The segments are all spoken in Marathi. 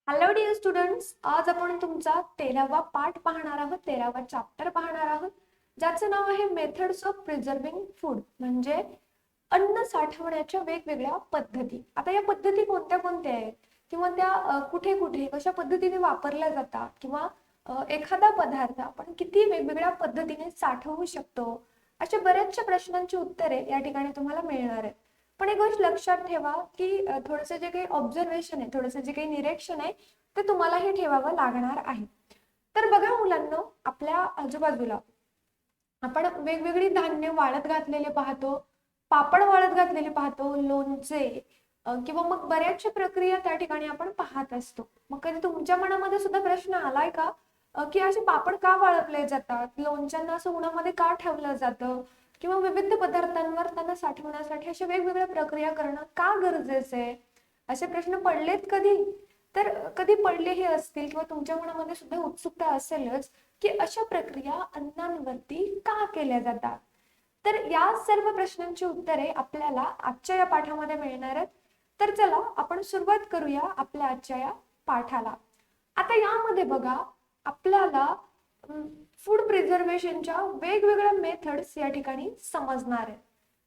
हॅलो डिअर स्टुडंट्स, आज आपण तुमचा 13वा पाठ पाहणार आहोत, 13वा चॅप्टर पाहणार आहोत, ज्याचं नाव आहे मेथड्स ऑफ प्रिझर्विंग फूड. म्हणजे अन्न साठवण्याच्या वेगवेगळ्या पद्धती. आता या पद्धती कोणत्या कोणत्या आहेत किंवा त्या कुठे कुठे कशा पद्धतीने वापरल्या जातात किंवा एखादा पदार्थ आपण किती वेगवेगळ्या पद्धतीने साठवू शकतो, अशा बऱ्याचशा प्रश्नांची उत्तरे या ठिकाणी तुम्हाला मिळणार आहेत. पण एक गोष्ट लक्षात ठेवा की थोडंसं जे काही ऑब्झर्वेशन आहे, थोडंसं जे काही निरीक्षण आहे, ते तुम्हाला हे ठेवावं लागणार आहे. तर बघा मुलांना, आपल्या आजूबाजूला आपण वेगवेगळी धान्य वाळत घातलेले पाहतो, पापड वाळत घातलेले पाहतो, लोणचे किंवा मग बऱ्याचशा प्रक्रिया त्या ठिकाणी आपण पाहत असतो. मग कधी तुमच्या मनामध्ये सुद्धा प्रश्न आलाय का की असे पापड का वाळवले जातात, लोणच्यांना असं उन्हामध्ये का ठेवलं जातं किंवा विविध पदार्थांवर त्यांना साठवण्यासाठी अशा वेगवेगळ्या प्रक्रिया करणं का गरजेचं आहे, असे प्रश्न पडलेत कधी? तर कधी पडले हे असतील किंवा तुमच्या मनामध्ये सुद्धा उत्सुकता असेलच की अशा प्रक्रिया अन्नांवरती का केल्या जातात. तर या सर्व प्रश्नांची उत्तरे आपल्याला आजच्या या पाठामध्ये मिळणार आहेत. तर चला आपण सुरुवात करूया आपल्या आजच्या या पाठाला. आता यामध्ये बघा, आपल्याला फूड प्रिझर्वेशनच्या वेगवेगळ्या मेथड्स या ठिकाणी समजणार आहेत.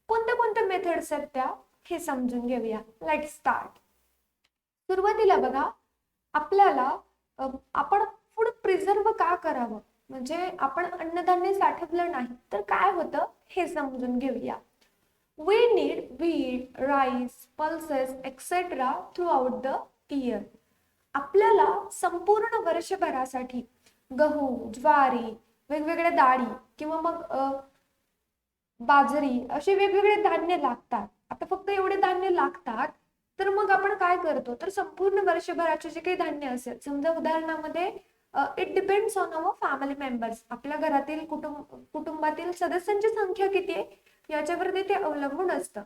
कोणत्या कोणत्या मेथड्स आहेत त्या हे समजून घेऊया. Let's start. सुरुवातीला बघा, आपल्याला आपण फूड प्रिझर्व का करावं, म्हणजे आपण अन्नधान्य साठवलं नाही तर काय होतं हे समजून घेऊया. We need wheat, rice, pulses, etc. throughout the year. आपल्याला संपूर्ण वर्षभरासाठी गहू, ज्वारी, वेगवेगळ्या डाळी किंवा मग बाजरी असे वेगवेगळे धान्य लागतात. आता फक्त एवढे धान्य लागतात तर मग आपण काय करतो, तर संपूर्ण वर्षभराचे जे काही धान्य असेल, समजा उदाहरणामध्ये it depends on our family members, आपल्या घरातील कुटुंबातील सदस्यांची संख्या किती आहे याच्यावरती ते अवलंबून असतं.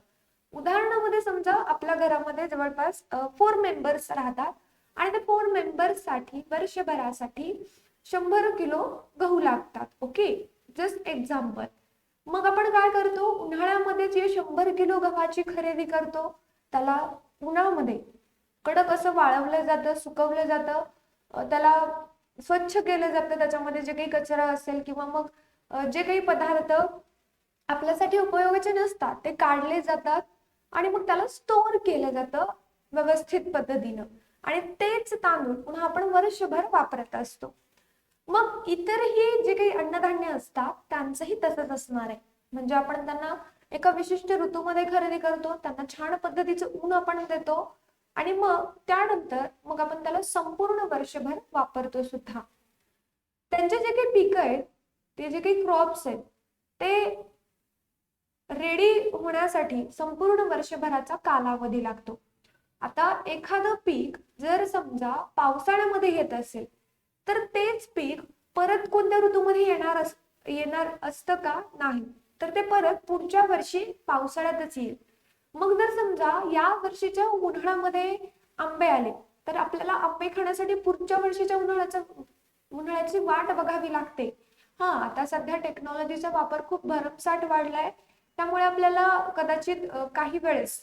उदाहरणामध्ये समजा आपल्या घरामध्ये जवळपास 4 मेंबर्स राहतात आणि ते 4 मेंबर्स साठी वर्षभरासाठी 100 किलो गहू लागतात. Okay, just example. मग आपण काय करतो, उन्हाळ्यामध्ये जे 100 किलो गव्हाची खरेदी करतो त्याला उन्हामध्ये कडक असं वाळवलं जातं, सुकवलं जातं, त्याला स्वच्छ केलं जातं, त्याच्यामध्ये जे काही कचरा असेल किंवा मग जे काही पदार्थ आपल्यासाठी उपयोगाचे नसतात ते काढले जातात आणि मग त्याला स्टोअर केलं जातं व्यवस्थित पद्धतीनं, आणि तेच तांदूळ पुन्हा आपण वर्षभर वापरत असतो. मग इतरही जे काही अन्नधान्य असतात त्यांचंही तसंच असणार आहे. म्हणजे आपण त्यांना एका विशिष्ट ऋतूमध्ये खरेदी करतो, त्यांना छान पद्धतीचं ऊन आपण देतो आणि मग त्यानंतर मग आपण त्याला संपूर्ण वर्षभर वापरतो सुद्धा. त्यांचे जे काही पिकं आहेत, ते जे काही क्रॉप्स आहेत, ते रेडी होण्यासाठी संपूर्ण वर्षभराचा कालावधी लागतो. आता एखादं पीक जर समजा पावसाळ्यामध्ये येत असेल तर तेच पीक परत कोणत्या ऋतूमध्ये येणार असतं का? नाही, तर ते परत पुढच्या वर्षी पावसाळ्यातच येईल. मग जर समजा या वर्षीच्या उन्हाळ्यामध्ये आंबे आले तर आपल्याला आंबे खाण्यासाठी पुढच्या वर्षीच्या उन्हाळ्याची वाट बघावी लागते. आता सध्या टेक्नॉलॉजीचा वापर खूप भरमसाठ वाढलाय, त्यामुळे आपल्याला कदाचित काही वेळेस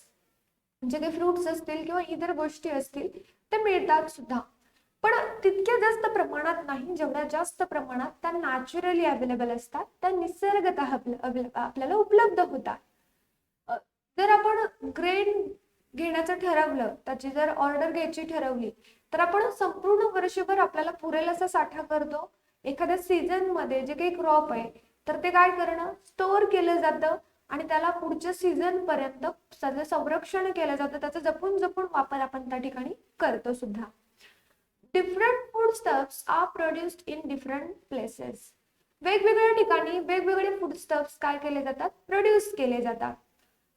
जे काही फ्रुट्स असतील किंवा इतर गोष्टी असतील ते मिळतात सुद्धा, पण तितक्या जास्त प्रमाणात नाही जेवढ्या जास्त प्रमाणात त्या नॅचरली अवेलेबल असतात, त्या निसर्गतः आपल्याला उपलब्ध होतात. जर आपण ग्रेन घेण्याचं ठरवलं, त्याची जर ऑर्डर घ्यायची ठरवली तर आपण संपूर्ण वर्षभर आपल्याला पुरेल असा साठा करतो. एखाद्या सीझन मध्ये जे काही क्रॉप आहे तर ते काय करणं, स्टोअर केलं जातं आणि त्याला पुढच्या सीझन पर्यंत त्याचं संरक्षण केलं जातं, त्याचा जपून जपून वापर आपण त्या ठिकाणी करतो सुद्धा. Different food stuffs are produced in different places. वेगवेगळ्या ठिकाणी वेगवेगळे फूड स्टफ्स काय केले जातात, प्रोड्यूस केले जातात.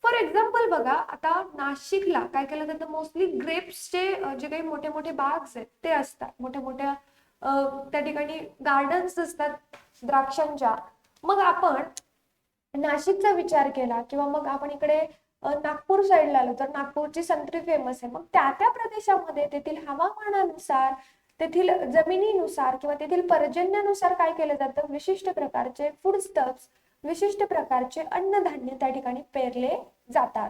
फॉर एक्झाम्पल बघा, आता नाशिकला काय केलं जातं, मोस्टली ग्रेप्सचे जे काही मोठे मोठे बाग्स आहेत ते असतात, मोठ्या मोठ्या त्या ठिकाणी गार्डन्स असतात द्राक्षांच्या. मग आपण नाशिकचा विचार केला किंवा मग आपण इकडे नागपूर साईडला आलो तर नागपूरची संत्री फेमस आहे. मग त्या त्या प्रदेशामध्ये तेथील हवामानानुसार, तेथील जमिनीनुसार किंवा तेथील पर्जन्यानुसार काय केलं जातं, विशिष्ट प्रकारचे फूड स्टफ्स, विशिष्ट प्रकारचे अन्नधान्य त्या ठिकाणी पेरले जातात.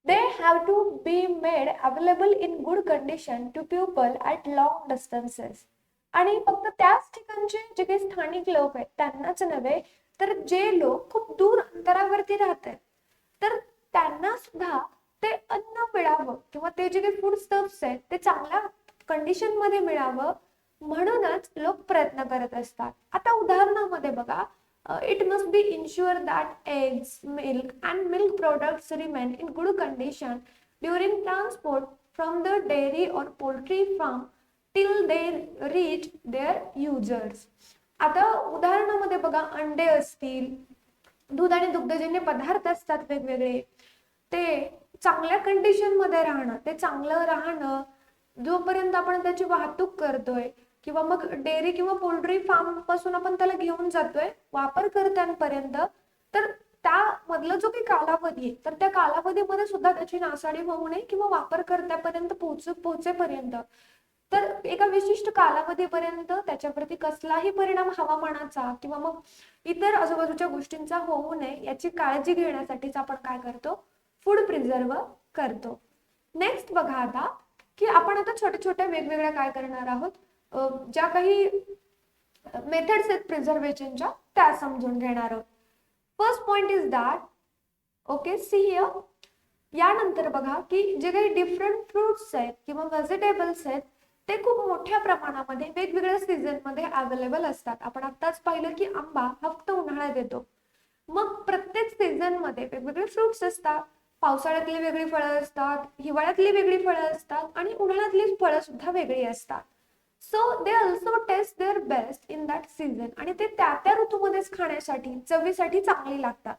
They have to be made available in good condition to people at long distances. आणि फक्त त्याच ठिकाणचे जे काही स्थानिक लोक आहेत त्यांनाच नव्हे, तर जे लोक खूप दूर अंतरावरती राहतात तर त्यांना सुद्धा ते अन्न मिळावं किंवा ते जे काही फूड स्टफ्स आहेत ते चांगल्या कंडिशन मध्ये मिळावं म्हणूनच लोक प्रयत्न करत असतात. आता उदाहरणामध्ये बघा, it must be ensured that eggs, milk and milk products remain in good condition during transport from the dairy or poultry farm till they reach their users. आता उदाहरणामध्ये बघा, अंडे असतील, दूध आणि दुग्धजन्य पदार्थ असतात वेगवेगळे, ते चांगल्या कंडिशन मध्ये राहणं, ते चांगलं राहणं जोपर्यंत आपण त्याची वाहतूक करतोय किंवा मग डेअरी किंवा पोल्ट्री फार्म पासून आपण त्याला घेऊन जातोय वापरकर्त्यांपर्यंत, तर त्यामधला जो काही कालावधी आहे तर त्या कालावधीमध्ये सुद्धा त्याची नासाडी होऊ नये किंवा वापरकर्त्यापर्यंत पोहोचेपर्यंत, तर एका विशिष्ट कालावधीपर्यंत त्याच्यावरती कसलाही परिणाम हवामानाचा किंवा मग इतर आजूबाजूच्या गोष्टींचा होऊ नये याची काळजी घेण्यासाठीच आपण काय करतो, फूड प्रिझर्व करतो. नेक्स्ट बघा आता की आपण आता छोट्या छोट्या वेगवेगळ्या काय करणार आहोत, ज्या काही मेथड्स आहेत प्रिझर्वेशनच्या त्या समजून घेणार आहोत. First point is that, okay see here, यानंतर बघा की जे काही डिफरंट फ्रुट्स आहेत किंवा व्हेजिटेबल्स आहेत ते खूप मोठ्या प्रमाणामध्ये वेगवेगळ्या सीझन मध्ये अवेलेबल असतात. आपण आत्ताच पाहिलं की आंबा हा फक्त उन्हाळ्यात येतो, मग प्रत्येक सीझन मध्ये वेगवेगळे फ्रुट्स असतात. पावसाळ्यातली वेगळी फळं असतात, हिवाळ्यातली वेगळी फळं असतात आणि उन्हाळ्यातली फळं सुद्धा वेगळी असतात. So they also taste their best in that season, आणि ते त्या त्या ऋतूमध्येच खाण्यासाठी चवीसाठी चांगली लागतात.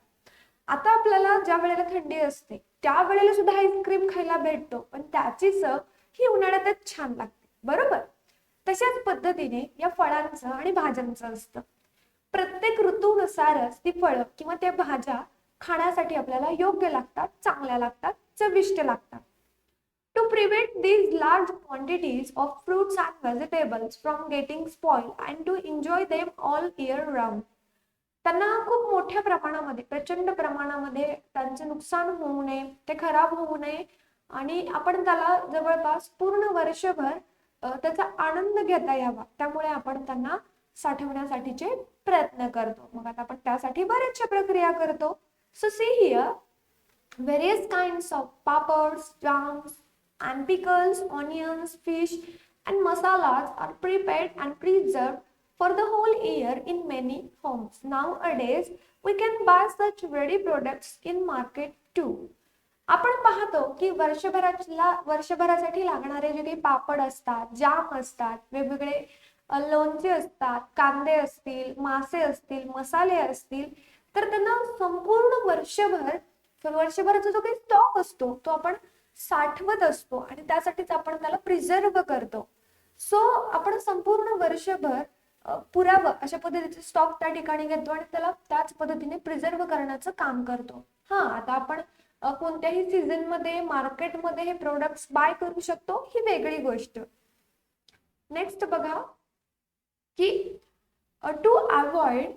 आता आपल्याला ज्या वेळेला थंडी असते त्या वेळेला सुद्धा आईस्क्रीम खायला भेटतो, पण त्याची चव ही उन्हाळ्यातच छान लागते, बरोबर? तशाच पद्धतीने या फळांचं आणि भाज्यांचं असतं. प्रत्येक ऋतूनुसारच ती फळं किंवा त्या भाज्या खाण्यासाठी आपल्याला योग्य लागतात, चांगल्या लागतात, चविष्ट लागतात. To prevent these large quantities of fruits and vegetables from getting spoiled and to enjoy them all year round, त्यांना खूप मोठ्या प्रमाणामध्ये, प्रचंड प्रमाणामध्ये त्यांचे नुकसान होऊ नये, ते खराब होऊ नये आणि आपण त्याला जवळपास पूर्ण वर्षभर त्याचा आनंद घेता यावा, त्यामुळे आपण त्यांना साठवण्यासाठीचे प्रयत्न करतो. मग आता आपण त्यासाठी बऱ्याचशा प्रक्रिया करतो. So see here, various kinds of papads, jams and pickles, onions, fish and masalas are prepared and preserved for the whole year in many homes. Nowadays, we can buy such ready products in market too. आपण पाहतो की वर्षभरासाठी लागणारे जे काही पापड असतात, जाम असतात, वेगवेगळे लोणचे असतात, कांदे असतील, मासे असतील, मसाले असतील, तर त्यांना संपूर्ण वर्षभराचा जो काही स्टॉक असतो तो आपण साठवत असतो आणि त्यासाठीच आपण त्याला प्रिझर्व करतो. सो आपण संपूर्ण वर्षभर पुरावं अशा पद्धतीचे स्टॉक त्या ठिकाणी घेतो आणि त्याला त्याच पद्धतीने प्रिझर्व करण्याचं काम करतो. हा, आता आपण कोणत्याही सीझन मध्ये मार्केटमध्ये हे प्रोडक्ट्स बाय करू शकतो, ही वेगळी गोष्ट. नेक्स्ट बघा की to avoid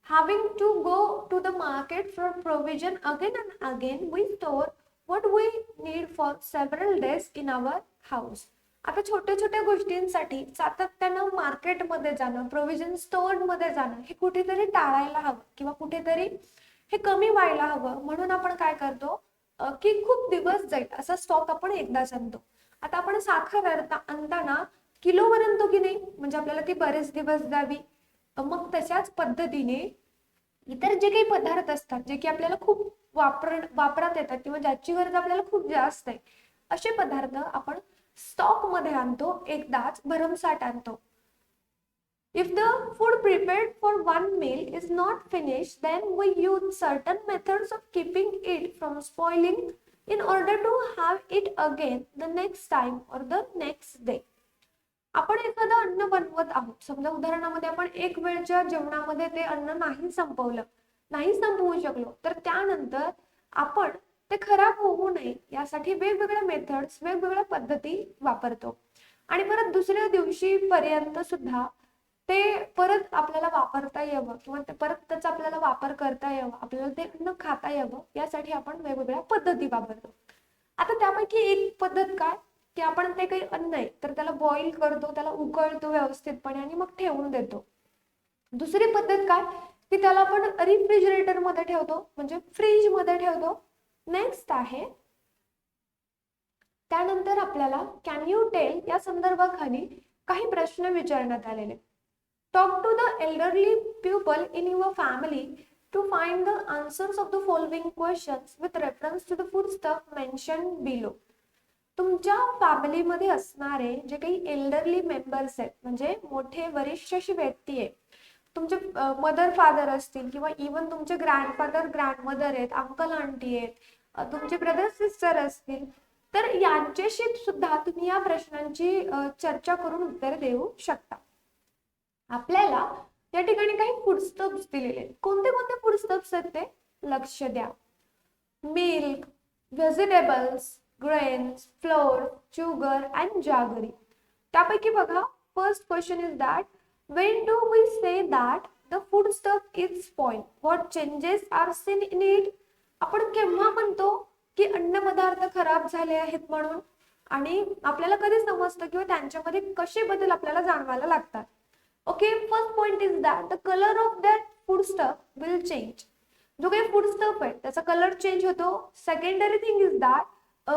having to go to the market for provision again and again, we store what we need for several days in our house. आता छोट्या छोट्या गोष्टींसाठी सातत्यानं मार्केटमध्ये जाणं, प्रोव्हिजन स्टोअर मध्ये जाणं हे कुठेतरी टाळायला हवं किंवा कुठेतरी हे कमी व्हायला हवं, म्हणून आपण काय करतो की खूप दिवस जाईल असा स्टॉक आपण एकदाच आणतो. आता आपण साखर आणताना किलोवर आणतो की नाही, म्हणजे आपल्याला ती बरेच दिवस द्यावी. मग तशाच पद्धतीने इतर जे काही पदार्थ असतात जे की आपल्याला खूप वापरात येतात किंवा ज्याची गरज आपल्याला खूप जास्त आहे, असे पदार्थ आपण स्टॉक मध्ये आणतो, एकदाच भरमसाठ आणतो. If the food prepared for one meal is not finished, then we use certain methods of keeping it from spoiling in order to have it again the next time or the next day. आपण एखादं अन्न बनवत आहोत, समजा उदाहरणामध्ये आपण एक वेळच्या जेवणामध्ये ते अन्न नाही संपवू शकलो, तर त्यानंतर आपण ते खराब होऊ नये यासाठी वेगवेगळ्या मेथड्स, वेगवेगळ्या पद्धती वापरतो आणि परत दुसऱ्या दिवशी पर्यंत सुद्धा ते परत आपल्याला वापरता यावं किंवा ते परत त्याचा आपल्याला वापर करता यावं, आपल्याला ते अन्न खाता यावं, यासाठी आपण वेगवेगळ्या पद्धती वापरतो. आता त्यापैकी एक पद्धत काय, की आपण ते काही अन्न आहे तर त्याला बॉईल करतो, त्याला उकळतो व्यवस्थितपणे आणि मग ठेवून देतो. दुसरी पद्धत काय, की त्याला आपण रिफ्रिजरेटर मध्ये ठेवतो, म्हणजे फ्रीज मध्ये ठेवतो. नेक्स्ट आहे, त्यानंतर आपल्याला कॅन यू टेल या संदर्भाखाली काही प्रश्न विचारण्यात आलेले. Talk to the elderly people in your family to find the answers of the following questions with reference to the food stuff mention below. तुमच्या फॅमिलीमध्ये असणारे जे काही एल्डरली मेंबर्स आहेत, म्हणजे मोठे वरिष्ठ अशी व्यक्ती आहे, तुमचे मदर फादर असतील किंवा इवन तुमचे ग्रँडफादर ग्रँडमदर आहेत, अंकल आंटी आहेत, तुमचे ब्रदर सिस्टर असतील, तर यांच्याशी सुद्धा तुम्ही या प्रश्नांची चर्चा करून उत्तर देऊ शकता. आपल्याला या ठिकाणी काही फूडस्टफ्स दिलेले आहेत. कोणते कोणते फूडस्टफ्स आहेत ते लक्ष द्या. Milk, vegetables, grains, floor, sugar and jaggery. त्यापैकी बघा, first question is that when do we say that the food stuff is spoiled? What changes are seen in it? आपण केव्हा म्हणतो की अन्न पदार्थ खराब झाले आहेत म्हणून, आणि आपल्याला कधी समजतं किंवा त्यांच्यामध्ये कसे बदल आपल्याला जाणवायला लागतात. Okay, first point is that the colour of that food stuff will change. जो काही फूड स्टफ आहे त्याचा कलर चेंज होतो. सेकंडरी थिंग इज दॅट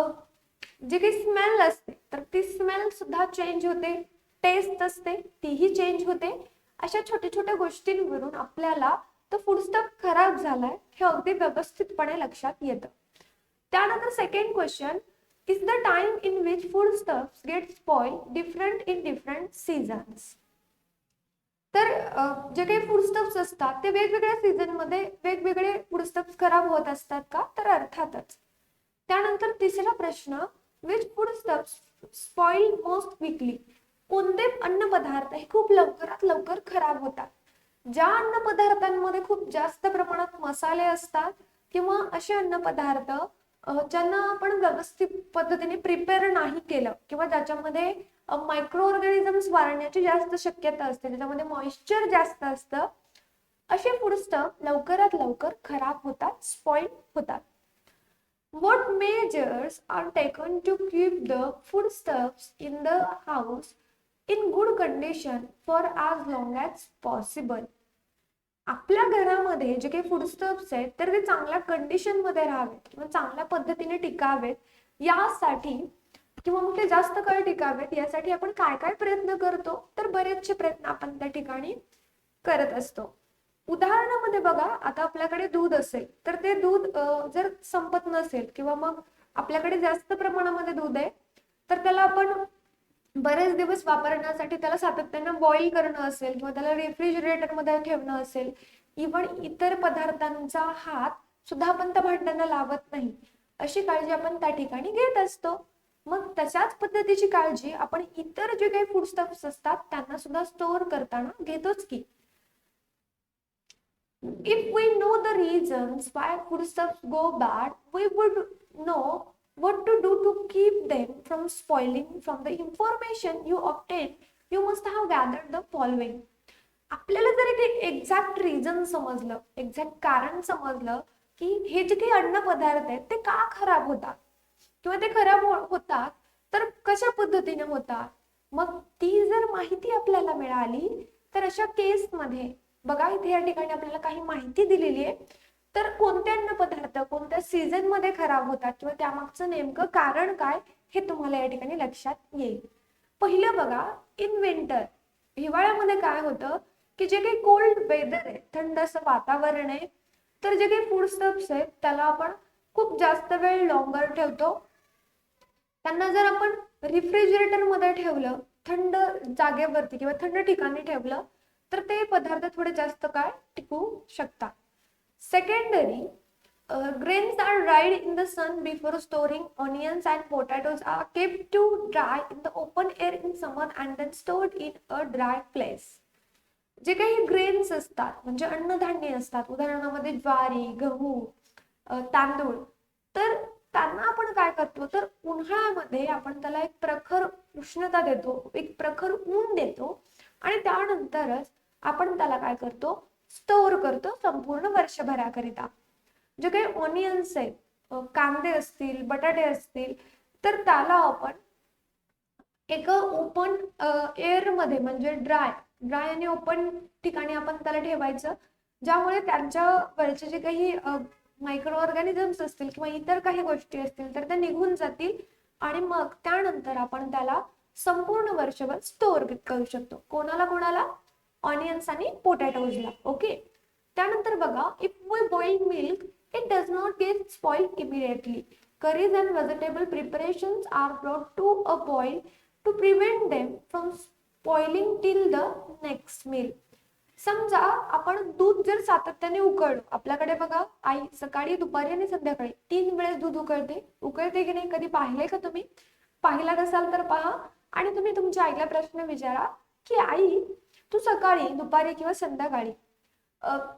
जे काही स्मेल असते तर ती स्मेल सुद्धा चेंज होते, टेस्ट असते तीही चेंज होते. अशा छोट्या छोट्या गोष्टींवरून आपल्याला तो फूड स्टफ खराब झालाय हे अगदी व्यवस्थितपणे लक्षात येतं. त्यानंतर second question is the time in which food stuffs gate spoiled different in different seasons. तर जे काही फूड स्टफ्स असतात ते वेगवेगळ्या सीझन मध्ये वेगवेगळे फूड स्टफ्स खराब होत असतात का, तर अर्थातच. त्यानंतर तिसरा प्रश्न, which food stuffs spoil most quickly. कोणते अन्न पदार्थ हे खूप लवकरात लवकर खराब होतात. ज्या अन्न पदार्थांमध्ये खूप जास्त प्रमाणात मसाले असतात किंवा असे अन्न पदार्थ ज्यांना आपण व्यवस्थित पद्धतीने प्रिपेअर नाही केलं किंवा ज्याच्यामध्ये मायक्रो ऑर्गॅनिझम्स वाढण्याची जास्त शक्यता असते, ज्याच्यामध्ये मॉइश्चर जास्त असतं, असे फूड स्टफ लवकरात लवकर खराब होतात, स्पॉइल होतात. What measures are taken to keep the foodstuffs in the house in good condition for as long as possible? आपल्या घरामध्ये जे काही फूडस्टफ्स आहेत तर ते चांगल्या कंडिशन मध्ये राहावेत किंवा चांगल्या पद्धतीने टिकावेत, यासाठी किंवा मग ते जास्त काळ टिकावेत यासाठी आपण काय काय प्रयत्न करतो, तर बरेचसे प्रयत्न आपण त्या ठिकाणी करत असतो. उदाहरणामध्ये बघा, आता आपल्याकडे दूध असेल तर ते दूध जर संपत नसेल किंवा मग आपल्याकडे जास्त प्रमाणामध्ये दूध आहे तर त्याला आपण बरेच दिवस वापरण्यासाठी त्याला सातत्याने बॉईल करणं असेल किंवा त्याला रेफ्रिजरेटर मध्ये ठेवणं असेल, इव्हन इतर पदार्थांचा हात सुद्धा आपण त्या भांड्यांना लावत नाही, अशी काळजी आपण त्या ठिकाणी घेत असतो. मग तशाच पद्धतीची काळजी आपण इतर जे काही फूडस्टफ्स असतात त्यांना सुद्धा स्टोअर करताना घेतोच की. If we know the reasons why foodstuffs go bad, we would know what to do to keep them from spoiling. From the information you obtain, you must have gathered the following. आपल्याला जर इथे एक्झॅक्ट रिझन समजलं, एक्झॅक्ट कारण समजलं की हे जे काही अन्न पदार्थ आहेत ते का खराब होतात किंवा ते खराब होतात तर कशा पद्धतीने होतात, मग ती जर माहिती आपल्याला मिळाली तर अशा केसमध्ये बघा, इथे या ठिकाणी आपल्याला काही माहिती दिलेली आहे. तर कोणते अन्न पदार्थ कोणत्या सीझन मध्ये खराब होतात किंवा त्यामागचं नेमकं कारण काय हे तुम्हाला या ठिकाणी लक्षात येईल. पहिलं बघा, इन विंटर, हिवाळ्यामध्ये काय होतं की जे काही कोल्ड वेदर आहे, थंड असं वातावरण आहे, तर जे काही फूडस्टफ्स आहेत त्याला आपण खूप जास्त वेळ लॉंगर ठेवतो. त्यांना जर आपण रिफ्रिजरेटर मध्ये ठेवलं, थंड जागेवरती किंवा थंड ठिकाणी ठेवलं तर ते पदार्थ थोडे जास्त काळ टिकू शकतात. Secondary, grains are dried in the sun before storing. Onions and potatoes are kept to dry in the open air in summer and then stored in a dry place. जे काही ग्रेन्स असतात म्हणजे अन्नधान्य असतात, उदाहरणामध्ये ज्वारी, गहू, तांदूळ, तर त्यांना आपण काय करतो तर उन्हाळ्यामध्ये आपण त्याला एक प्रखर उष्णता देतो, एक प्रखर ऊन देतो आणि त्यानंतरच आपण त्याला काय करतो, स्टोअर करतो संपूर्ण वर्षभराकरिता. जे काही ऑनियन्स आहेत, कांदे असतील, बटाटे असतील, तर त्याला आपण एक ओपन एअर मध्ये म्हणजे ड्राय आणि ओपन ठिकाणी आपण त्याला ठेवायचं, ज्यामुळे त्यांच्या वरचे जे काही मायक्रो ऑर्गॅनिझम्स असतील किंवा इतर काही गोष्टी असतील तर त्या निघून जातील आणि मग त्यानंतर आपण त्याला संपूर्ण वर्षभर स्टोअर करू शकतो. कोणाला कोणाला? ऑनियन्स आणि पोटॅटोजला. ओके. त्यानंतर बघा, if we boil milk it does not get spoiled immediately. Curries and vegetable preparations are brought to a boil to prevent them from spoiling till the next meal. समजा आपण दूध जर सातत्याने उकळलं, आपल्याकडे बघा आई सकाळी, दुपारी आणि संध्याकाळी 3 वेळेस दूध उकळते की नाही? कधी पाहिलंय का तुम्ही? पाहिला नसाल तर पहा आणि तुम्ही तुमच्या आईला प्रश्न विचारा की आई, तू सकाळी, दुपारी किंवा संध्याकाळी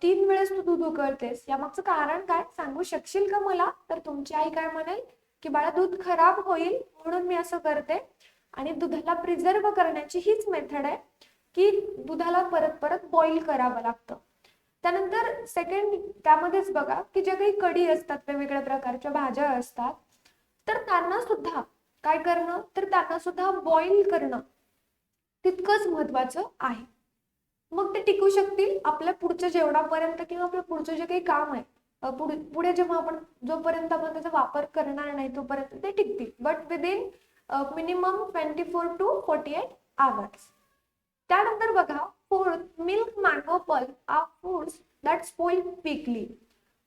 3 वेळेस तू दूध उकळतेस, यामागचं कारण काय सांगू शकशील का मला? तर तुमची आई काय म्हणेल की बाळा, दूध खराब होईल म्हणून मी असं करते. आणि दुधाला प्रिझर्व करण्याची हीच मेथड आहे की दुधाला परत परत बॉईल करावं लागतं. त्यानंतर सेकंड, त्यामध्येच बघा की ज्या काही कढी असतात, वेगवेगळ्या प्रकारच्या भाज्या असतात, तर त्यांना सुद्धा काय करणं, तर त्यांना सुद्धा बॉईल करणं तितकंच महत्वाचं आहे. मग ते टिकू शकतील आपल्या पुढच्या जेवणापर्यंत किंवा आपलं पुढचं जे काही काम आहे, पुढे जेव्हा आपण जोपर्यंत आपण त्याचा वापर करणार नाही तोपर्यंत ते टिकतील, but within minimum 24 to 48 hours. त्यानंतर बघा, fourth, milk, mango pulp are foods that spoil quickly.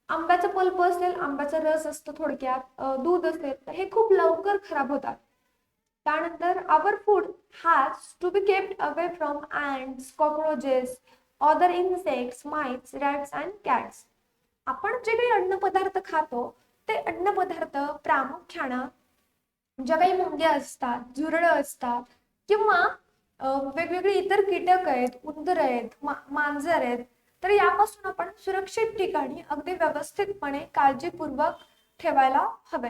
आंब्याचा पल्प असेल, आंब्याचा रस असतो थोडक्यात, दूध असेल, तर हे खूप लवकर खराब होतात. त्यानंतर our food has to be kept away from ants, cockroaches, other insects, mites, rats and cats. आपण जे काही अन्न पदार्थ खातो ते अन्न पदार्थ प्रामुख्यानं ज्या काही मुंग्या असतात, झुरळं असतात किंवा वेगवेगळे इतर कीटक आहेत, उंदर आहेत, मांजर आहेत, तर यापासून आपण सुरक्षित ठिकाणी अगदी व्यवस्थितपणे काळजीपूर्वक ठेवायला हवे.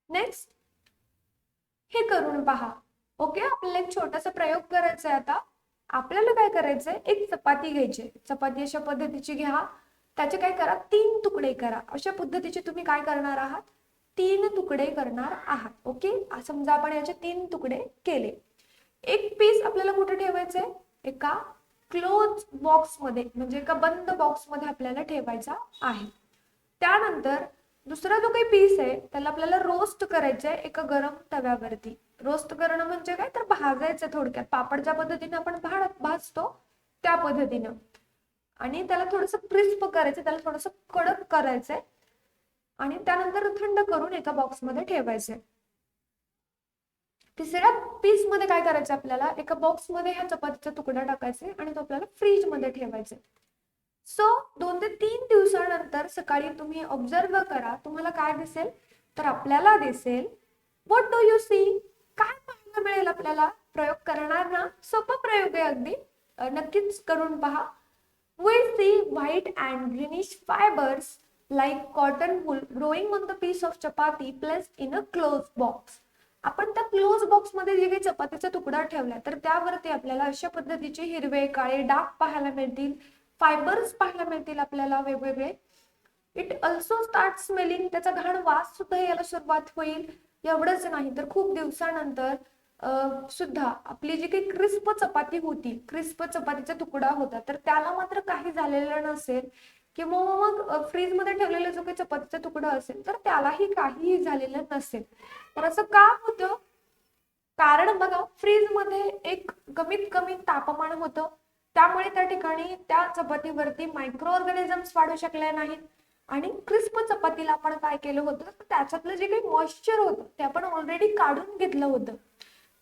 नेक्स्ट, हे करून पहा. ओके. आपल्याला एक छोटासा प्रयोग करायचा आहे. आता आपल्याला काय करायचंय, एक चपाती घ्यायची. चपाती अशा पद्धतीची घ्या, त्याचे काय करा, 3 तुकडे करा. अशा पद्धतीचे तुम्ही काय करणार आहात, 3 तुकडे करणार आहात. ओके. समजा आपण याचे 3 तुकडे केले. एक पीस आपल्याला कुठे ठेवायचंय, एका क्लोज बॉक्स मध्ये म्हणजे एका बंद बॉक्स मध्ये आपल्याला ठेवायचा आहे. त्यानंतर दुसरा जो काही पीस आहे त्याला आपल्याला रोस्ट करायचंय एका गरम तव्यावरती. रोस्ट करणं म्हणजे काय, तर भाजायचं. थोडक्यात पापडच्या पद्धतीने आपण भाजतो त्या पद्धतीनं. आणि त्याला थोडस क्रिस्प करायचं, त्याला थोडस कडक करायचंय आणि त्यानंतर थंड करून एका बॉक्स मध्ये ठेवायचंय. तिसऱ्या पीस मध्ये काय करायचं, आपल्याला एका बॉक्स मध्ये ह्या चपातीचा तुकडा टाकायचा आणि तो आपल्याला फ्रीज मध्ये ठेवायचा. सो 2 ते 3 दिवसानंतर सकाळी तुम्ही ऑब्झर्व करा, तुम्हाला काय दिसेल, तर आपल्याला दिसेल, व्हॉट डू यू सी, काय पाहायला मिळेल आपल्याला? प्रयोग करणार ना? सोपा प्रयोग आहे अगदी, नक्कीच करून पहा. We see white and greenish fibers like cotton wool growing on the piece of chapati placed in a closed box. आपण त्या क्लोज बॉक्स मध्ये जे काही चपातीचा तुकडा ठेवला तर त्यावरती आपल्याला अशा पद्धतीचे हिरवे काळे डाग पाहायला मिळतील, फायबर्स पाहायला मिळतील आपल्याला वेगवेगळे. इट ऑल्सो स्टार्ट स्मेलिंग, त्याचा घाण वास सुद्धा यायला सुरुवात होईल. एवढंच नाही तर खूप दिवसानंतर सुद्धा आपली जी काही क्रिस्प चपाती होती, क्रिस्प चपातीचा तुकडा होता, तर त्याला मात्र काही झालेलं नसेल किंवा मग फ्रीज मध्ये ठेवलेला जो काही चपातीचा तुकडा असेल तर त्यालाही काहीही झालेलं नसेल. तर असं का होतं? कारण बघा, फ्रीज मध्ये एक कमीत कमी तापमान होतं, त्यामुळे त्या ठिकाणी त्या चपातीवरती मायक्रो ऑर्गॅनिझम्स वाढू शकले नाहीत. आणि क्रिस्प चपातीला आपण काय केलं होतं, त्याच्यातलं जे काही मॉइश्चर होतं ते आपण ऑलरेडी काढून घेतलं होतं,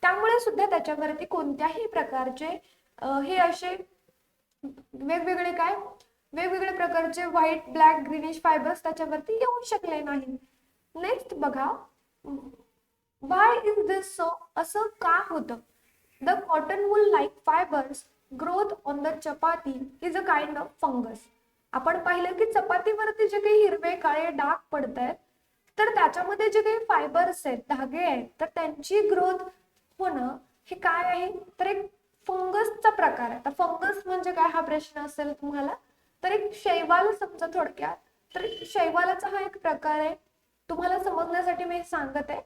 त्यामुळे सुद्धा त्याच्यावरती कोणत्याही प्रकारचे हे असे वेगवेगळे प्रकारचे व्हाईट, ब्लॅक, ग्रीनिश फायबर्स त्याच्यावरती येऊ शकले नाही. नेक्स्ट बघा, व्हाय इज दिस सो, असं का होतं? The cotton wool like fibres growth on the chapati is a kind of fungus. आपण पाहिलं की चपातीवरती जे काही हिरवे काळे डाग पडत आहेत तर त्याच्यामध्ये जे काही फायबर्स आहेत, धागे आहेत, तर त्यांची ग्रोथ होणं हे काय आहे, तर एक फंगसचा प्रकार आहे. आता फंगस म्हणजे काय हा प्रश्न असेल तुम्हाला, तर एक शैवाल समजा थोडक्यात. तर शैवालाचा हा एक प्रकार आहे, तुम्हाला समजण्यासाठी मी सांगत आहे.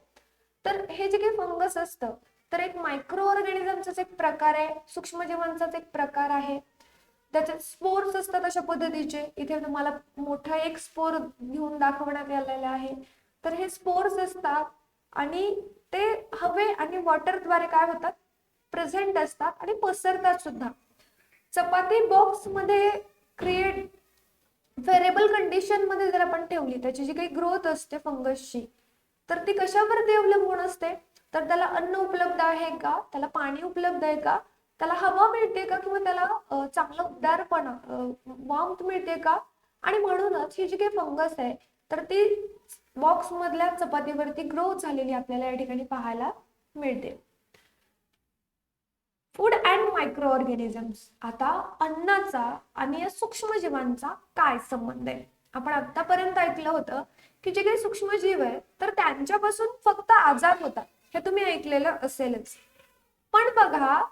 तर हे जे काही फंगस असतं तर एक मायक्रो ऑर्गॅनिझमचाच एक प्रकार आहे, सूक्ष्मजीवांचाच एक प्रकार आहे. त्याच्यात स्पोर्स असतात अशा पद्धतीचे. इथे तुम्हाला मोठा एक स्पोर घेऊन दाखवण्यात आलेला आहे. तर हे स्पोर्स असतात आणि ते हवे आणि वॉटरद्वारे काय होतात, प्रेझेंट असतात आणि पसरतात सुद्धा. चपाती बॉक्स मध्ये क्रिएट व्हेरिएबल कंडिशन मध्ये जर आपण ठेवली, त्याची जी काही ग्रोथ असते फंगसची, तर ती कशावरती अवलंबून असते, तर त्याला अन्न उपलब्ध आहे का, त्याला पाणी उपलब्ध आहे का, त्याला हवा मिळते का, किंवा त्याला चांगला उबदारपणा वॉर्मथ मिळते का. आणि म्हणूनच ही जी काही फंगस आहे तर ती बॉक्स मधल्या चपातीवरती ग्रो झालेली आपल्याला या ठिकाणी पाहायला मिळते. Food and micro organisms. आता अन्नाचा आणि या सूक्ष्मजीवांचा काय संबंध आहे. आपण आतापर्यंत ऐकलं होतं की जे काही सूक्ष्मजीव आहे तर त्यांच्यापासून फक्त आजार होतात, हे तुम्ही ऐकलेलं असेलच. पण बघा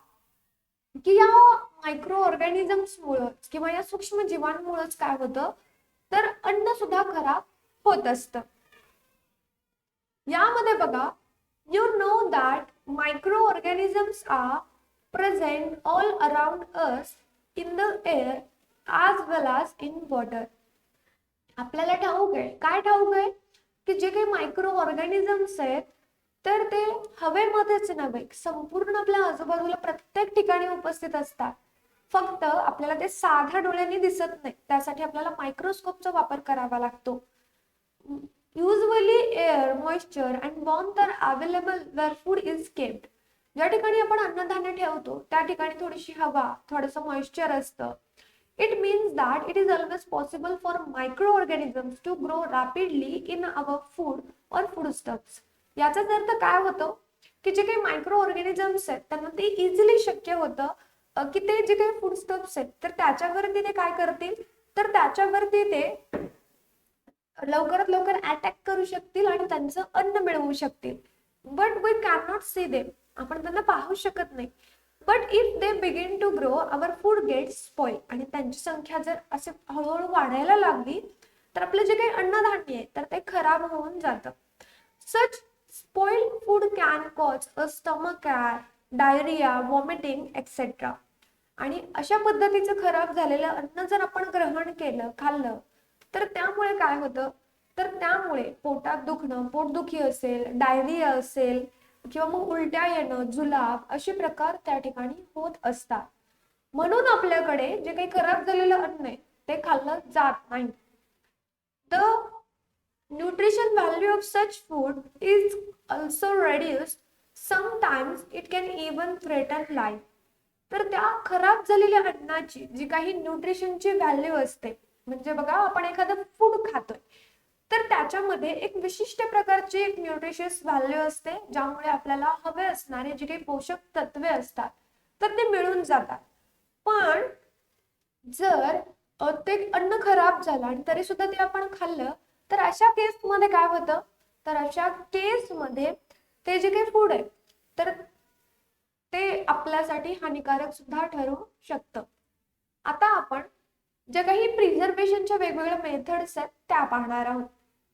की या मायक्रो ऑर्गॅनिझम्स मुळे किंवा या सूक्ष्मजीवांमुळेच काय होतं, तर अन्न सुद्धा खराब होत असतं. यामध्ये बघा, you know that micro organisms are present all around us in the air as well as in water. आपल्याला ठाऊक आहे, काय ठाऊक आहे, की जे काही मायक्रो ऑर्गॅनिझम्स आहेत तर ते हवेमध्येच नव्हे, संपूर्ण आपल्या आजूबाजूला प्रत्येक ठिकाणी उपस्थित असतात. फक्त आपल्याला ते साध्या डोळ्यांनी दिसत नाही, त्यासाठी आपल्याला मायक्रोस्कोपचा वापर करावा लागतो. Usually air, moisture and warmth are available where food is kept. ज्या ठिकाणी आपण अन्नधान्य ठेवतो त्या ठिकाणी थोडीशी हवा, थोडंसं मॉइश्चर असतं. It means that it is always possible for micro organisms to grow rapidly in our food or foodstuffs. याचाच अर्थ काय होतं, की जे काही मायक्रो ऑर्गॅनिझम्स आहेत त्यांना ते इझिली शक्य होतं की ते जे काही फूडस्टफ्स आहेत तर त्याच्यावरती ते काय करतील, तर त्याच्यावरती ते लवकरात लवकर अटॅक करू शकतील आणि त्यांचं अन्न मिळवू शकतील. But we can not see them. आपण त्यांना पाहू शकत नाही. But if they begin to grow our food gets spoil. आणि त्यांची संख्या जर असे हळूहळू वाढायला लागली तर आपलं जे काही अन्नधान्य आहे तर ते खराब होऊन जातं. Such spoiled food can cause a stomach ache, diarrhoea, vomiting etcetera. आणि अशा पद्धतीचं खराब झालेलं अन्न जर आपण ग्रहण केलं, खाल्लं, तर त्यामुळे काय होतं, तर त्यामुळे पोटात दुखणं, पोटदुखी असेल, डायरिया असेल, किंवा मग उलट्या येणं, जुलाब असे प्रकार त्या ठिकाणी होत असतात. म्हणून आपल्याकडे जे काही खराब झालेलं अन्न आहे ते खाल्लं जात नाही. The nutrition value of such food is also reduced. Sometimes it can even threaten life. तर त्या खराब झालेल्या अन्नाची जी काही न्यूट्रिशनची व्हॅल्यू असते, म्हणजे बघा आपण एखादं फूड खातोय तर त्याच्यामध्ये एक विशिष्ट प्रकारची एक न्यूट्रिशियस व्हॅल्यू असते, ज्यामुळे आपल्याला हवे असणारे जे काही पोषक तत्वे असतात तर ते मिळून जातात. पण जर ते अन्न खराब झालं आणि तरी सुद्धा ते आपण खाल्लं तर अशा केसमध्ये काय होतं, तर अशा केसमध्ये ते जे काही फूड आहे तर ते आपल्यासाठी हानिकारक सुद्धा ठरू शकतं. आता आपण ज्या काही प्रिझर्वेशनच्या वेगवेगळ्या मेथड्स आहेत त्या पाहणार आहोत.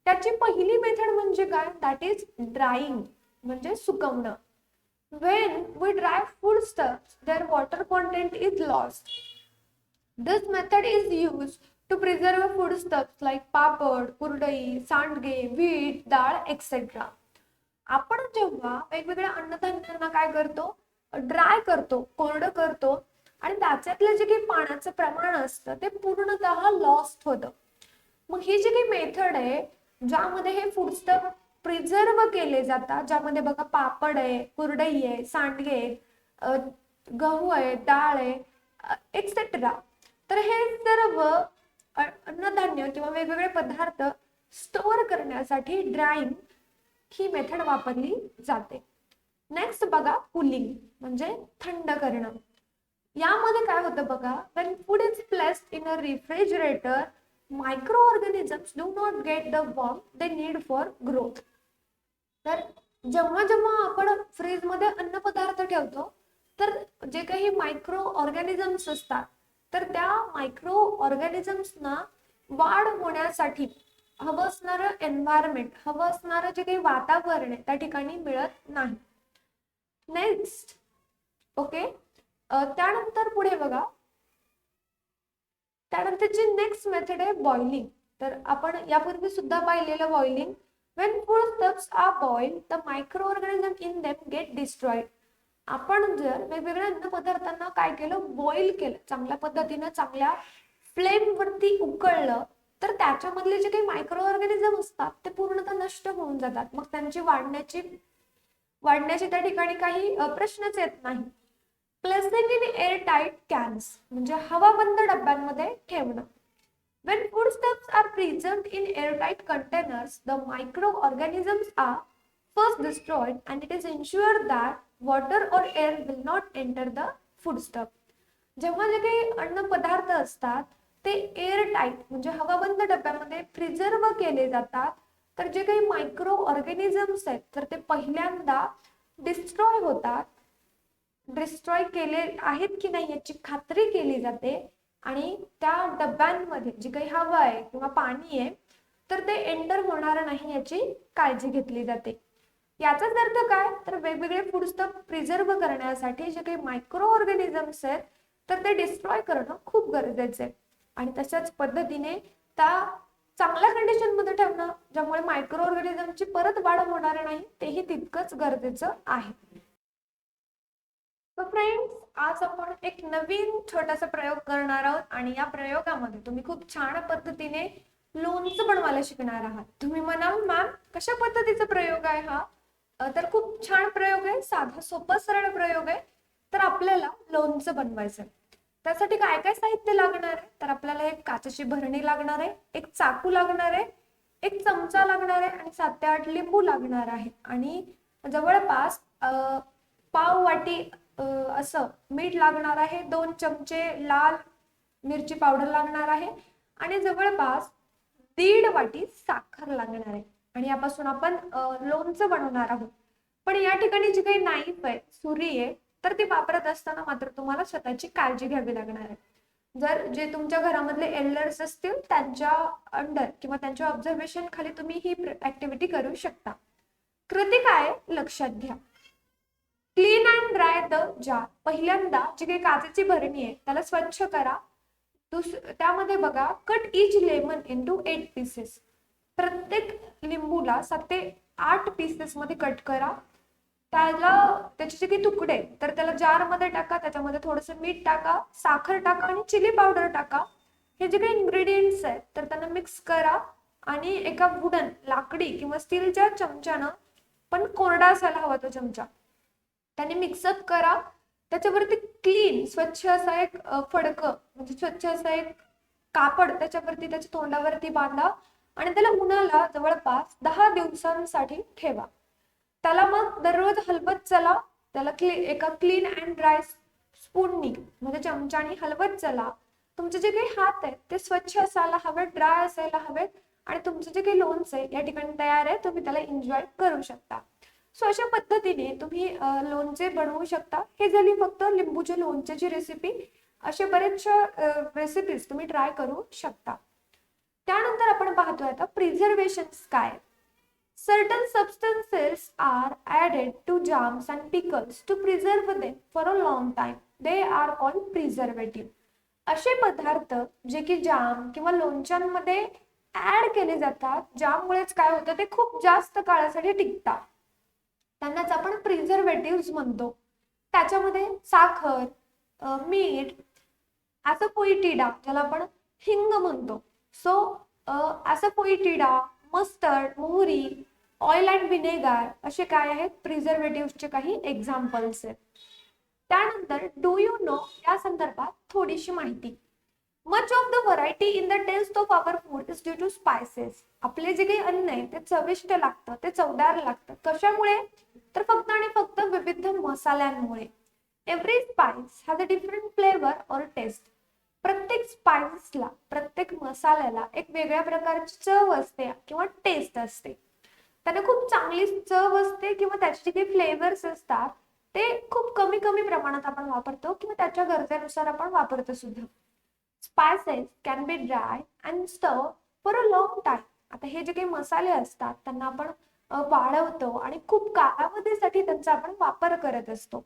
त्याची पहिली मेथड म्हणजे काय, दॅट इज ड्राईंग, म्हणजे सुकवणं. When we dry food stuffs their water content is lost. This method is used to preserve food stuffs like papad, कुरडई, सांडगे, व्हीट, डाळ एक्सेट्रा. आपण जेव्हा वेगवेगळ्या अन्नधान्यांना काय करतो, ड्राय करतो, कोरडं करतो, आणि त्याच्यातलं जे काही पाण्याचं प्रमाण असतं ते पूर्णतः लॉस्ट होतं. मग ही जी काही मेथड आहे ज्यामध्ये हे फूडस्टफ प्रिझर्व केले जातात, ज्यामध्ये बघा पापड आहे, कुरडई आहे, सांडगे आहे, गहू आहे, डाळ आहे एक्सेट्रा. तर हे सर्व अन्नधान्य किंवा वेगवेगळे पदार्थ स्टोअर करण्यासाठी ड्राईंग ही मेथड वापरली जाते. नेक्स्ट बघा कूलिंग, म्हणजे थंड करणं. यामध्ये काय होतं बघा, when food is placed in a refrigerator, microorganisms do not get the warmth they need for growth. तर जेव्हा जेव्हा आपण फ्रीज मध्ये अन्न पदार्थ ठेवतो तर जे काही मायक्रो ऑर्गॅनिझम्स असतात तर त्या मायक्रो ऑर्गॅनिझम्सना वाढ होण्यासाठी हवं असणारं एन्व्हायरमेंट, हवं असणारं जे काही वातावरण आहे त्या ठिकाणी मिळत नाही. नेक्स्ट, ओके, त्यानंतर पुढे बघा, त्यानंतरची नेक्स्ट मेथड आहे बॉइलिंग. तर आपण यापूर्वी सुद्धा पाहिलेलं boiling. when foodstuffs are boiled the microorganism in them get destroyed. आपण जर वेगवेगळ्या अन्न पदार्थांना काय केलं, बॉईल केलं, चांगल्या पद्धतीनं चांगल्या फ्लेम वरती उकळलं, तर त्याच्यामधले जे काही मायक्रो ऑर्गॅनिझम असतात ते पूर्णतः नष्ट होऊन जातात. मग त्यांची वाढण्याची त्या ठिकाणी काही प्रश्नच येत नाही. Placing in air tight cans म्हणजे हवाबंद डब्यांमध्ये ठेवणं. When foodstuffs are preserved in airtight containers, the microorganisms are first destroyed and it is ensured that water or air will not enter the foodstuff. जेव्हा जे काही अन्न पदार्थ असतात ते एअर टाईट म्हणजे हवाबंद डब्यामध्ये प्रिझर्व केले जातात, तर जे काही मायक्रो ऑर्गॅनिझम्स आहेत तर ते पहिल्यांदा डिस्ट्रॉय होतात. डिस्ट्रॉय केले आहेत की नाही याची खात्री केली जाते आणि त्या डब्यांमध्ये जी काही हवा आहे किंवा पाणी आहे तर ते एंटर होणार नाही याची काळजी घेतली जाते. याचाच अर्थ काय, तर वेगवेगळे फूडस्टफ प्रिझर्व करण्यासाठी जे काही मायक्रो ऑर्गॅनिझम्स आहेत तर ते डिस्ट्रॉय करणं खूप गरजेचं आहे. आणि तशाच पद्धतीने त्या चांगल्या कंडिशन मध्ये ठेवणं ज्यामुळे मायक्रो ऑर्गॅनिझमची परत वाढ होणार नाही तेही तितकंच गरजेचं आहे. तर फ्रेंड्स, आज आपण एक नवीन छोटासा प्रयोग करणार आहोत आणि या प्रयोगामध्ये तुम्ही खूप छान पद्धतीने लोणचं बनवायला शिकणार आहात. तुम्ही म्हणाल मॅम कशा पद्धतीचा प्रयोग आहे हा, तर खूप छान प्रयोग आहे, साधा सोपा सरळ प्रयोग आहे. तर आपल्याला लोणचं बनवायचं आहे. त्यासाठी काय काय साहित्य लागणार आहे, तर आपल्याला एक काचेची भरणी लागणार आहे, एक चाकू लागणार आहे, एक चमचा लागणार आहे आणि 7 ते 8 लिंबू लागणार आहे आणि जवळपास पाव वाटी असं मीठ लागणार आहे, 2 चमचे लाल मिरची पावडर लागणार आहे आणि जवळपास 1.5 वाटी साखर लागणार आहे. आणि यापासून आपण लोणचं बनवणार आहोत. पण या ठिकाणी जी काही नाईफ आहे, सुरी आहे, तर ती वापरत असताना मात्र तुम्हाला स्वतःची काळजी घ्यावी लागणार आहे. जर जे तुमच्या घरामधले एल्डर्स असतील त्यांच्या अंडर किंवा त्यांच्या ऑब्झर्वेशन खाली तुम्ही ही ऍक्टिव्हिटी करू शकता. कृती काय लक्षात घ्या. क्लीन अँड ड्राय द जार. पहिल्यांदा जी काही काचेची भरणी आहे त्याला स्वच्छ करा. त्यामध्ये बघा, कट इच लेमन इनटू 8 पीसेस. प्रत्येक लिंबूला 7 ते 8 पीसेस मध्ये कट करा. त्याचे जे काही तुकडे तर त्याला जार मध्ये टाका, त्याच्यामध्ये थोडंसं मीठ टाका, साखर टाका आणि चिली पावडर टाका. हे जे काही इन्ग्रेडियंट्स आहेत तर त्यांना मिक्स करा आणि एका वुडन लाकडी किंवा स्टीलच्या चमच्यानं, पण कोरडा असायला हवा तो चमचा, त्याने मिक्सअप करा. त्याच्यावरती क्लीन स्वच्छ असा एक फडकं म्हणजे स्वच्छ असा एक कापड त्याच्यावरती त्याच्या तोंडावरती बांधा आणि त्याला उन्हाला जवळपास 10 दिवसांसाठी ठेवा. त्याला मग दररोज हलवत चला. त्याला एका क्लीन अँड ड्राय स्पूननी म्हणजे चमच्यानी हलवत चला. तुमचे जे काही हात आहेत ते स्वच्छ असायला हवेत, ड्राय असायला हवेत आणि तुमचं जे काही लोणचं आहे या ठिकाणी तयार आहे, तुम्ही त्याला एन्जॉय करू शकता. सो अशा पद्धतीने तुम्ही लोणचे बनवू शकता. हे झाली फक्त लिंबूच्या लोणच्याची रेसिपी. अशा बरेचशा रेसिपीज तुम्ही ट्राय करू शकता. त्यानंतर आपण पाहतोय आता प्रिझर्वेशन्स काय. Certain substances are added to jams and pickles to preserve them for a long time. They are called preservative. असे पदार्थ जे की जाम किंवा लोणच्यांमध्ये ऍड केले जातात, ज्यामुळेच काय होतं ते खूप जास्त काळासाठी टिकतात, त्यांनाच आपण प्रिझर्वेटिव्ह म्हणतो. त्याच्यामध्ये साखर, मीठ, असाफोइटिडा ज्याला आपण हिंग म्हणतो, सो असाफोइटिडा, मस्टर्ड, मोहरी, ऑइल अँड विनेगर असे काय आहेत प्रिझर्वेटिव्हचे काही एक्झाम्पल्स आहेत. त्यानंतर डू यू नो या संदर्भात थोडीशी माहिती. Much of the variety in the taste of our food is due to spices. आपले जे काही अन्न आहे ते चविष्ट लागतं, ते चवदार लागतं. कशामुळे, तर फक्त आणि फक्त विविध मसाल्यांमुळे. Every spice has a different flavour और टेस्ट. प्रत्येक स्पाइसला, प्रत्येक मसाल्याला एक वेगळ्या प्रकारची चव असते किंवा टेस्ट असते. त्याने खूप चांगली चव असते किंवा त्याचे जे काही फ्लेवर्स असतात ते खूप कमी कमी प्रमाणात आपण वापरतो किंवा त्याच्या गरजेनुसार आपण वापरतो सुद्धा. Spices can be dry and stove for a long time. आता हे जे काही मसाले असतात त्यांना आपण वाळवतो आणि खूप कालावधीसाठी त्यांचा आपण वापर करत असतो.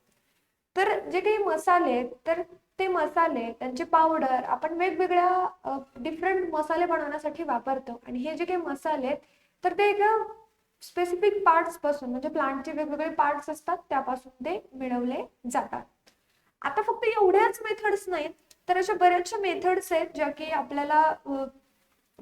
तर जे काही मसाले आहेत तर ते मसाले त्यांची पावडर आपण वेगवेगळ्या डिफरंट मसाले बनवण्यासाठी वापरतो. आणि हे जे काही मसाले आहेत तर ते एका स्पेसिफिक पार्ट्स पासून म्हणजे प्लांटचे वेगवेगळे पार्ट्स असतात त्यापासून ते मिळवले जातात. आता फक्त एवढ्याच मेथड्स नाहीत, तर अशा बऱ्याचशा मेथड्स आहेत ज्या की आपल्याला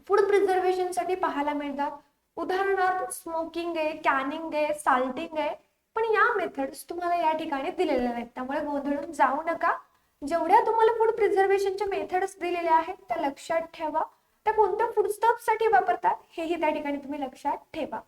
फूड प्रिझर्वेशनसाठी पाहायला मिळतात. उदाहरणार्थ स्मोकिंग आहे, कॅनिंग आहे, साल्टिंग आहे. पण या मेथड्स तुम्हाला या ठिकाणी दिलेल्या नाहीत, त्यामुळे गोंधळून जाऊ नका. जेवढ्या तुम्हाला फूड प्रिझर्वेशनच्या मेथड्स दिलेल्या आहेत त्या लक्षात ठेवा. त्या कोणत्या फूडस्टॉपसाठी वापरतात हेही त्या ठिकाणी तुम्ही लक्षात ठेवा.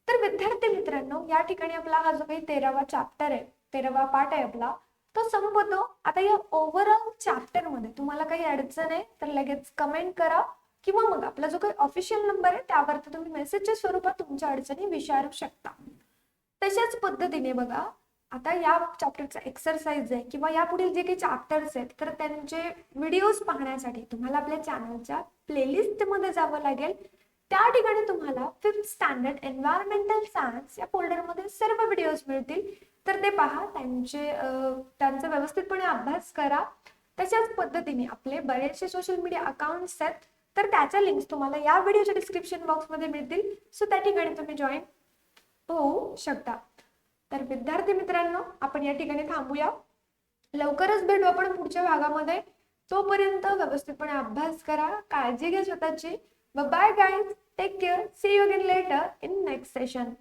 तर विद्यार्थी मित्रांनो, या ठिकाणी आपला हा जो काही 13वा चॅप्टर आहे, 13वा पार्ट आहे आपला, तो संपतो. आता या ओव्हरऑल चॅप्टर मध्ये तुम्हाला काही अडचण आहे तर लगेच कमेंट करा किंवा मग आपला जो काही ऑफिशियल नंबर आहे त्यावरती तुम्ही मेसेजच्या स्वरूपात तुमच्या अडचणी विचारू शकता. तशाच पद्धतीने बघा, आता या चॅप्टरचा एक्सरसाइज आहे किंवा या पुढील जे काही चॅप्टर्स आहेत तर त्यांचे व्हिडिओज पाहण्यासाठी तुम्हाला आपल्या चॅनलच्या प्लेलिस्ट मध्ये जावं लागेल. त्या ठिकाणी तुम्हाला 5th स्टँडर्ड एन्व्हायरमेंटल सायन्स या फोल्डरमध्ये सर्व व्हिडिओज मिळतील. तर ते पहा, त्यांचा व्यवस्थितपणे अभ्यास करा. तशाच पद्धतीने आपले बरेचसे सोशल मीडिया अकाउंट्स आहेत तर त्याच्या लिंक्स तुम्हाला या व्हिडिओच्या डिस्क्रिप्शन बॉक्समध्ये मिळतील. सो त्या ठिकाणी तुम्ही जॉईन होऊ शकता. तर विद्यार्थी मित्रांनो, आपण या ठिकाणी थांबूया. लवकरच भेटू आपण पुढच्या भागामध्ये. तोपर्यंत व्यवस्थितपणे अभ्यास करा, काळजी घ्या स्वतःची. Bye guys, take care, see you again later in next session.